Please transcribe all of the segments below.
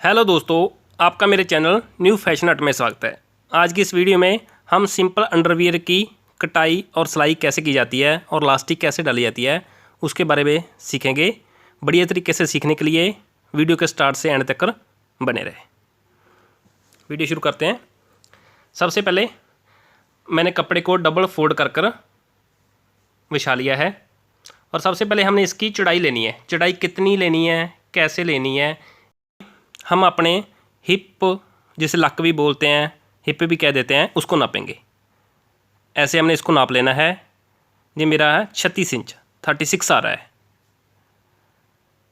Hello दोस्तों, आपका मेरे चैनल न्यू फैशन हट में स्वागत है। आज की इस वीडियो में हम सिंपल अंडरवियर की कटाई और सिलाई कैसे की जाती है और लास्टिक कैसे डाली जाती है उसके बारे में सीखेंगे। बढ़िया तरीके से सीखने के लिए वीडियो के स्टार्ट से एंड तक बने रहे। वीडियो शुरू करते हैं। सबसे पहले मैंने कपड़े को डबल फोल्ड कर बिछा लिया है और सबसे पहले हमने इसकी चौड़ाई लेनी है। चौड़ाई कितनी लेनी है, कैसे लेनी है, हम अपने हिप, जिसे लक भी बोलते हैं, हिप भी कह देते हैं, उसको नापेंगे। ऐसे हमने इसको नाप लेना है। ये मेरा है 36 इंच, 36 आ रहा है।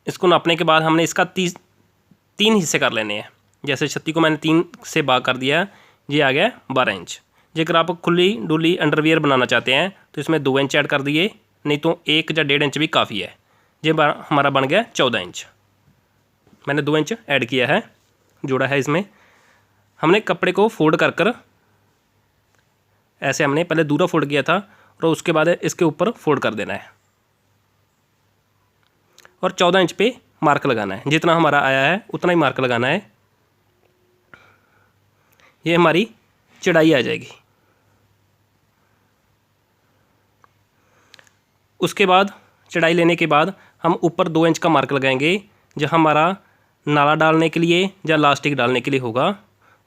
इसको नापने के बाद हमने इसका तीन हिस्से कर लेने हैं। जैसे 36 को मैंने 3 से भाग कर दिया, ये आ गया 12 इंच। जेकर आप खुली डुली अंडरवियर बनाना चाहते हैं तो इसमें 2 इंच ऐड कर दिए, नहीं तो 1 या 1.5 इंच भी काफ़ी है। ये हमारा बन गया 14 इंच। मैंने 2 इंच ऐड किया है, जोड़ा है इसमें। हमने कपड़े को फोल्ड कर ऐसे हमने पहले दूरा फोल्ड किया था और उसके बाद इसके ऊपर फोल्ड कर देना है और 14 इंच पे मार्क लगाना है। जितना हमारा आया है उतना ही मार्क लगाना है। ये हमारी चौड़ाई आ जाएगी। उसके बाद चौड़ाई लेने के बाद हम ऊपर 2 इंच का मार्क लगाएंगे, जहाँ हमारा नाला डालने के लिए या लास्टिक डालने के लिए होगा।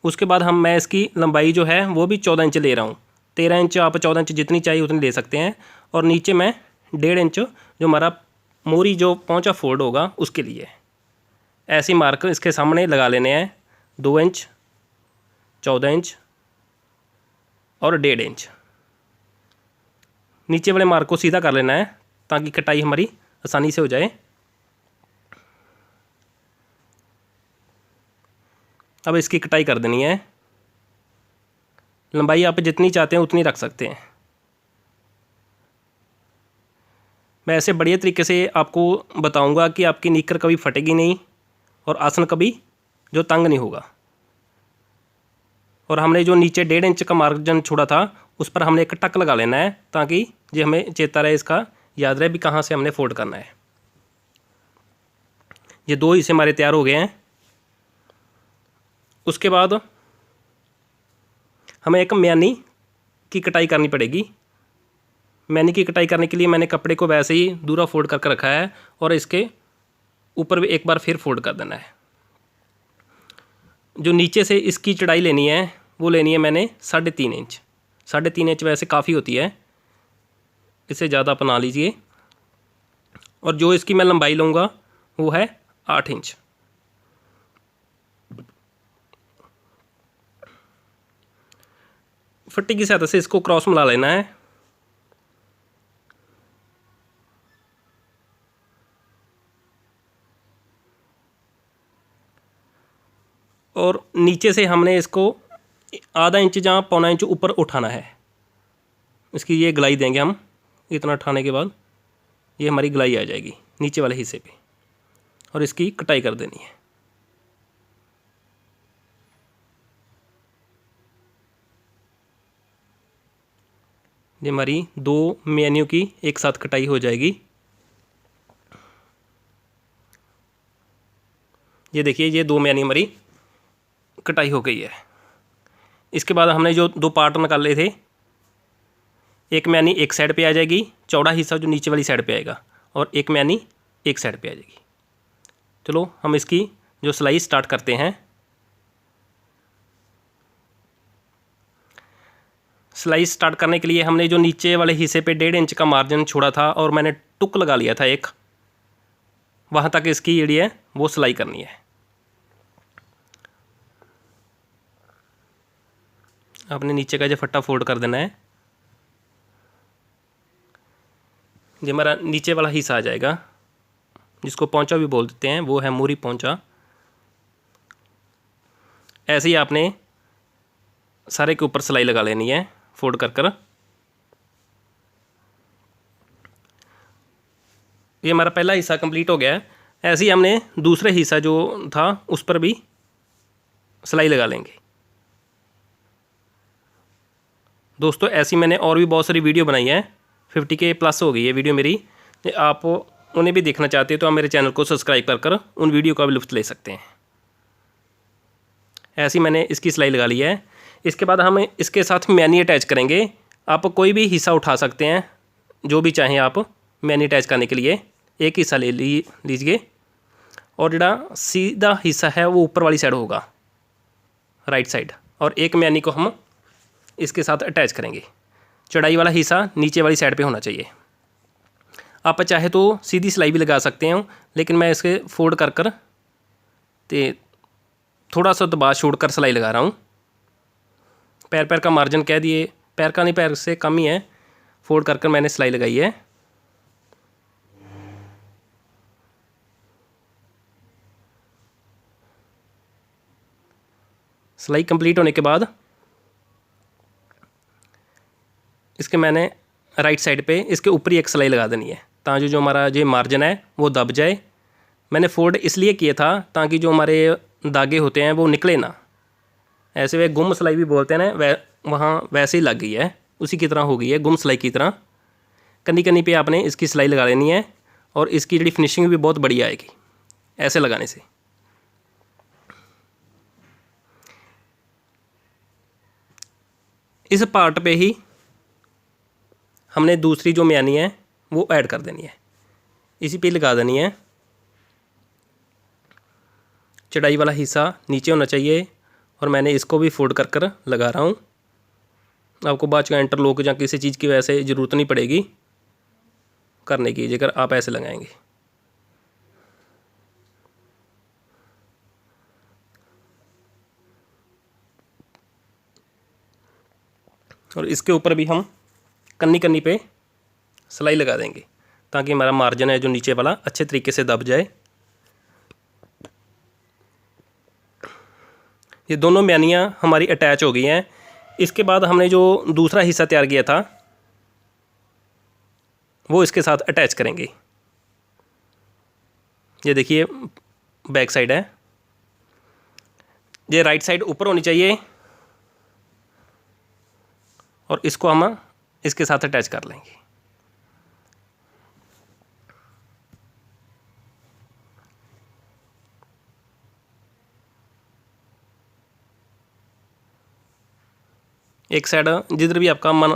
उसके बाद मैं इसकी लंबाई जो है वो भी 14 इंच ले रहा हूँ। 13 इंच, आप 14 इंच जितनी चाहिए उतनी ले सकते हैं। और नीचे मैं 1.5 इंच जो हमारा मोरी जो पहुँचा फोल्ड होगा उसके लिए ऐसी मार्क इसके सामने लगा लेने हैं। 2 इंच, 14 इंच और 1.5 इंच। नीचे वाले मार्क को सीधा कर लेना है ताकि कटाई हमारी आसानी से हो जाए। अब इसकी कटाई कर देनी है। लंबाई आप जितनी चाहते हैं उतनी रख सकते हैं। मैं ऐसे बढ़िया तरीके से आपको बताऊंगा कि आपकी निकर कभी फटेगी नहीं और आसन कभी जो तंग नहीं होगा। और हमने जो नीचे 1.5 इंच का मार्जिन छोड़ा था उस पर हमने एक टक लगा लेना है ताकि ये हमें चेता रहे, इसका याद रहे भी कहाँ से हमने फोल्ड करना है। ये 2 हिस्से हमारे तैयार हो गए हैं। उसके बाद हमें एक म्यानी की कटाई करनी पड़ेगी। म्यानी की कटाई करने के लिए मैंने कपड़े को वैसे ही दूरा फोल्ड करके रखा है और इसके ऊपर भी एक बार फिर फोल्ड कर देना है। जो नीचे से इसकी चौड़ाई लेनी है वो लेनी है मैंने 3.5 इंच। 3.5 इंच वैसे काफ़ी होती है, इससे ज़्यादा अपना लीजिए। और जो इसकी मैं लंबाई लूँगा वो है 8 इंच। फट्टी की सहायता से इसको क्रॉस मिला लेना है। और नीचे से हमने इसको आधा इंच जहाँ 1.25 इंच ऊपर उठाना है। इसकी ये गलाई देंगे हम। इतना उठाने के बाद ये हमारी गलाई आ जाएगी नीचे वाले हिस्से पे और इसकी कटाई कर देनी है। ये हमारी 2 म्यानियों की एक साथ कटाई हो जाएगी। ये देखिए, ये 2 म्यानी हमारी कटाई हो गई है। इसके बाद हमने जो 2 पार्ट निकाले थे, एक म्यानी एक साइड पे आ जाएगी, चौड़ा हिस्सा जो नीचे वाली साइड पे आएगा, और एक म्यानी एक साइड पे आ जाएगी। चलो हम इसकी जो सिलाई स्टार्ट करते हैं। सिलाई स्टार्ट करने के लिए हमने जो नीचे वाले हिस्से पे 1.5 इंच का मार्जिन छोड़ा था और मैंने टुक लगा लिया था एक, वहाँ तक इसकी एड़ी है वो सिलाई करनी है। आपने नीचे का जो फट्टा फोल्ड कर देना है। जो हमारा नीचे वाला हिस्सा आ जाएगा जिसको पौंचा भी बोल देते हैं, वो है मोरी पौंचा। ऐसे ही आपने सारे के ऊपर सिलाई लगा लेनी है फोल्ड कर। ये हमारा पहला हिस्सा कंप्लीट हो गया है। ऐसे ही हमने दूसरे हिस्सा जो था उस पर भी सिलाई लगा लेंगे। दोस्तों ऐसी मैंने और भी बहुत सारी वीडियो बनाई है, 50K प्लस हो गई है वीडियो मेरी। आप उन्हें भी देखना चाहते हैं तो आप मेरे चैनल को सब्सक्राइब कर उन वीडियो का भी लुत्फ़ ले सकते हैं। ऐसी मैंने इसकी सिलाई लगा ली है। इसके बाद हम इसके साथ मैनी अटैच करेंगे। आप कोई भी हिस्सा उठा सकते हैं, जो भी चाहें आप मैनी अटैच करने के लिए। एक हिस्सा ले लीजिए और जड़ा सीधा हिस्सा है वो ऊपर वाली साइड होगा, राइट साइड, और एक मैनी को हम इसके साथ अटैच करेंगे। चढ़ाई वाला हिस्सा नीचे वाली साइड पे होना चाहिए। आप चाहे तो सीधी सिलाई भी लगा सकते हैं, लेकिन मैं इसके फोल्ड कर कर ते थोड़ा सा दबाव छोड़कर सिलाई लगा रहा हूँ। पैर का मार्जिन कह दिए, पैर का नहीं, पैर से कम ही है, फोल्ड कर कर मैंने सिलाई लगाई है। सिलाई कंप्लीट होने के बाद इसके मैंने राइट साइड पे इसके ऊपर ही एक सिलाई लगा देनी है, ताकि जो हमारा जो मार्जिन है वो दब जाए। मैंने फोल्ड इसलिए किया था ताकि जो हमारे धागे होते हैं वो निकले ना। ऐसे वे गुम सिलाई भी बोलते हैं ना, वहाँ वैसे ही लग गई है, उसी की तरह हो गई है, गुम सिलाई की तरह। कन्नी कन्नी पे आपने इसकी सिलाई लगा लेनी है और इसकी जड़ी फिनिशिंग भी बहुत बढ़िया आएगी ऐसे लगाने से। इस पार्ट पे ही हमने दूसरी जो म्यानी है वो ऐड कर देनी है, इसी पे लगा देनी है। चढ़ाई वाला हिस्सा नीचे होना चाहिए और मैंने इसको भी फोल्ड कर कर लगा रहा हूँ। आपको बाद में इंटरलॉक या किसी चीज़ की वैसे ज़रूरत नहीं पड़ेगी करने की, जेकर आप ऐसे लगाएंगे। और इसके ऊपर भी हम कन्नी कन्नी पे सिलाई लगा देंगे ताकि हमारा मार्जिन है जो नीचे वाला अच्छे तरीके से दब जाए। ये दोनों म्यानियाँ हमारी अटैच हो गई हैं। इसके बाद हमने जो दूसरा हिस्सा तैयार किया था वो इसके साथ अटैच करेंगे। ये देखिए बैक साइड है, ये राइट साइड ऊपर होनी चाहिए और इसको हम इसके साथ अटैच कर लेंगे। एक साइड जिधर भी आपका मन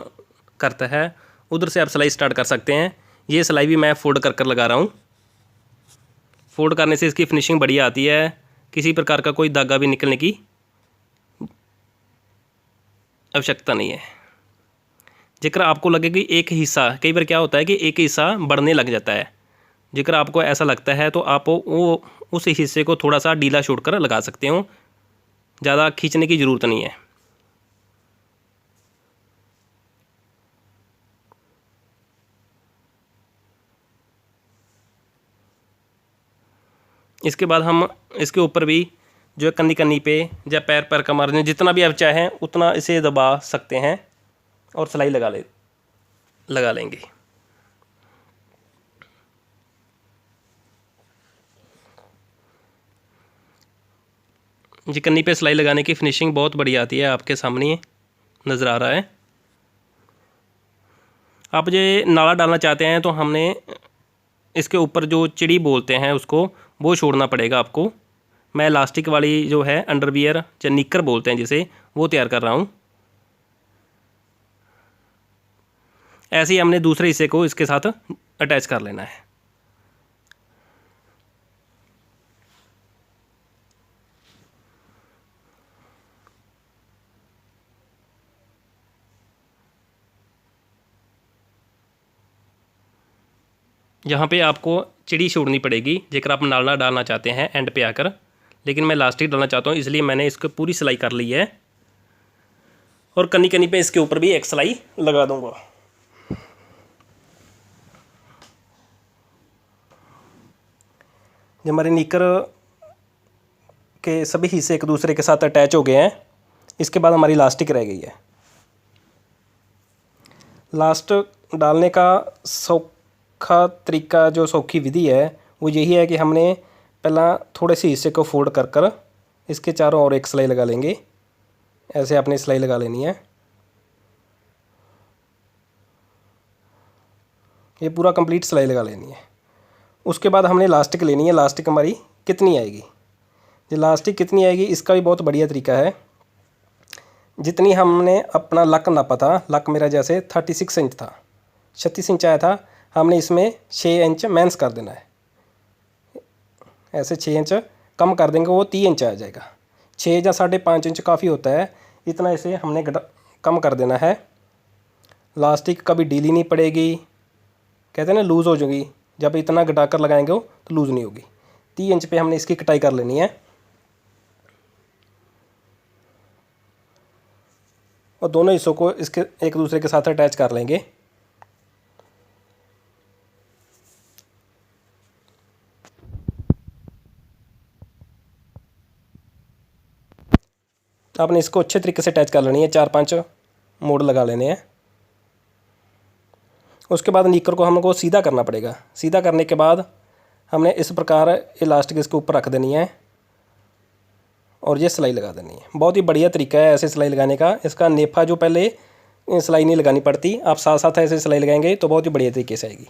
करता है उधर से आप सिलाई स्टार्ट कर सकते हैं। ये सिलाई भी मैं फोल्ड कर कर लगा रहा हूँ। फोल्ड करने से इसकी फिनिशिंग बढ़िया आती है, किसी प्रकार का कोई धागा भी निकलने की आवश्यकता नहीं है। जेकर आपको लगे कि एक हिस्सा, कई बार क्या होता है कि एक हिस्सा बढ़ने लग जाता है, जेकर आपको ऐसा लगता है तो आप वो उस हिस्से को थोड़ा सा ढीला छोड़कर लगा सकते हो, ज़्यादा खींचने की ज़रूरत नहीं है। इसके बाद हम इसके ऊपर भी जो है कन्नी कन्नी पे या पैर का मार्जिन जितना भी आप चाहें उतना इसे दबा सकते हैं और सिलाई लगा लेंगे। जी कन्नी पे सिलाई लगाने की फिनिशिंग बहुत बढ़िया आती है, आपके सामने नज़र आ रहा है। आप ये नाला डालना चाहते हैं तो हमने इसके ऊपर जो चिड़ी बोलते हैं उसको वो छोड़ना पड़ेगा आपको। मैं इलास्टिक वाली जो है अंडरवियर या निकर बोलते हैं जिसे, वो तैयार कर रहा हूँ। ऐसे ही हमने दूसरे हिस्से को इसके साथ अटैच कर लेना है। यहाँ पे आपको चिड़ी छोड़नी पड़ेगी जेकर आप नाला डालना चाहते हैं एंड पे आकर, लेकिन मैं इलास्टिक डालना चाहता हूँ इसलिए मैंने इसको पूरी सिलाई कर ली है और कन्नी कन्नी पे इसके ऊपर भी एक सिलाई लगा दूंगा। जब हमारे निकर के सभी हिस्से एक दूसरे के साथ अटैच हो गए हैं, इसके बाद हमारी इलास्टिक रह गई है। लास्ट डालने का सौखा तरीका, जो सौखी विधि है वो यही है कि हमने पहला थोड़े से हिस्से को फोल्ड कर कर इसके चारों ओर एक सिलाई लगा लेंगे। ऐसे आपने सिलाई लगा लेनी है। ये पूरा कंप्लीट सिलाई लगा लेनी है। उसके बाद हमने इलास्टिक लेनी है। इलास्टिक हमारी कितनी आएगी, ये इलास्टिक कितनी आएगी इसका भी बहुत बढ़िया तरीका है। जितनी हमने अपना लक नापा था, लक मेरा जैसे 36 इंच था, 36 इंच आया था, हमने इसमें 6 इंच माइनस कर देना है। ऐसे 6 इंच कम कर देंगे, वो 30 इंच आ जाएगा। 6 या 5.5 इंच काफ़ी होता है, इतना इसे हमने कम कर देना है। इलास्टिक कभी ढीली नहीं पड़ेगी, कहते हैं ना लूज़ हो जाएगी, जब इतना घटा कर लगाएंगे हो तो लूज़ नहीं होगी। 30 इंच पे हमने इसकी कटाई कर लेनी है और दोनों हिस्सों को इसके एक दूसरे के साथ अटैच कर लेंगे। आपने इसको अच्छे तरीके से अटैच कर लेनी है, 4-5 मोड़ लगा लेने हैं। उसके बाद नीकर को हमको सीधा करना पड़ेगा। सीधा करने के बाद हमने इस प्रकार इलास्टिक इसके ऊपर रख देनी है और ये सिलाई लगा देनी है। बहुत ही बढ़िया तरीका है ऐसे सिलाई लगाने का। इसका नेफा जो पहले सिलाई नहीं लगानी पड़ती, आप साथ साथ ऐसे सिलाई लगाएंगे तो बहुत ही बढ़िया तरीके से आएगी।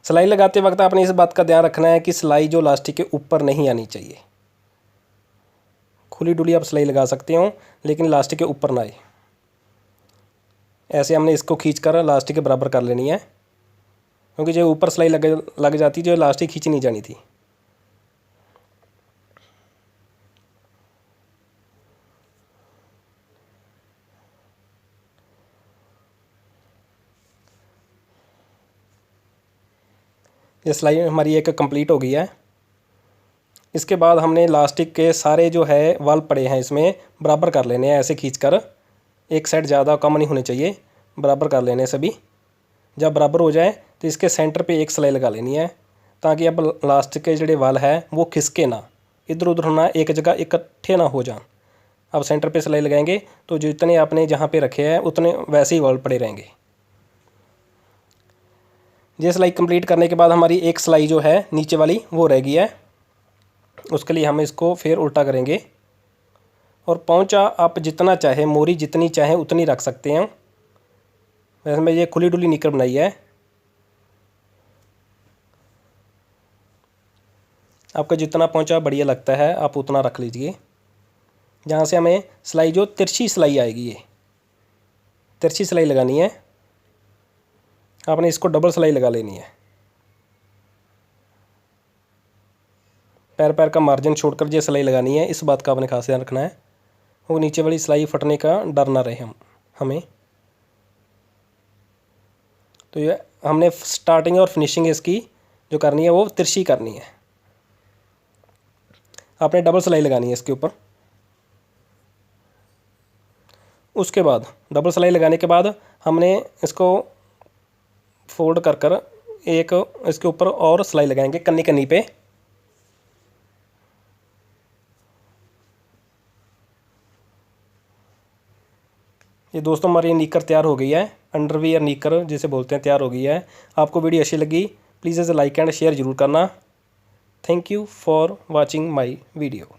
सिलाई लगाते वक्त आपने इस बात का ध्यान रखना है कि सिलाई जो इलास्टिक के ऊपर नहीं आनी चाहिए। खुली डुली आप सिलाई लगा सकते हो लेकिन इलास्टिक के ऊपर ना आए। ऐसे हमने इसको खींच कर इलास्टिक के बराबर कर लेनी है, क्योंकि जो ऊपर सिलाई लग जाती जो इलास्टिक खींची नहीं जानी थी। ये सिलाई हमारी एक कंप्लीट हो गई है। इसके बाद हमने इलास्टिक के सारे जो है वाल पड़े हैं इसमें बराबर कर लेने हैं। ऐसे खींचकर एक साइड ज़्यादा कम नहीं होने चाहिए, बराबर कर लेने हैं सभी। जब बराबर हो जाए तो इसके सेंटर पे एक सिलाई लगा लेनी है, ताकि अब इलास्टिक के जोड़े वाल है वो खिसके ना, इधर उधर ना, एक जगह इकट्ठे ना हो जाए। अब सेंटर पे सिलाई लगाएंगे तो जितने आपने जहाँ पे रखे हैं उतने वैसे ही वाल पड़े रहेंगे। ये सिलाई कंप्लीट करने के बाद हमारी एक सिलाई जो है नीचे वाली वो रह गई है। उसके लिए हम इसको फिर उल्टा करेंगे और पहुंचा आप जितना चाहे, मोरी जितनी चाहे उतनी रख सकते हैं। वैसे मैं ये खुली डुली निकर बनाई है। आपका जितना पहुंचा बढ़िया लगता है आप उतना रख लीजिए। जहाँ से हमें सिलाई जो तिरछी सिलाई आएगी, ये तिरछी सिलाई लगानी है। आपने इसको डबल सिलाई लगा लेनी है। पैर पैर का मार्जिन छोड़कर ये सिलाई लगानी है, इस बात का आपने खास ध्यान रखना है, वो नीचे वाली सिलाई फटने का डर ना रहे हमें। तो ये हमने स्टार्टिंग और फिनिशिंग इसकी जो करनी है वो तिरछी करनी है। आपने डबल सिलाई लगानी है इसके ऊपर। उसके बाद डबल सिलाई लगाने के बाद हमने इसको फोल्ड कर कर एक इसके ऊपर और सिलाई लगाएंगे कन्नी कन्नी पे। ये दोस्तों हमारी नीकर तैयार हो गई है, अंडरवियर नीकर जिसे बोलते हैं, तैयार हो गई है। आपको वीडियो अच्छी लगी प्लीज़ इसे लाइक एंड शेयर ज़रूर करना। Thank you for watching my video.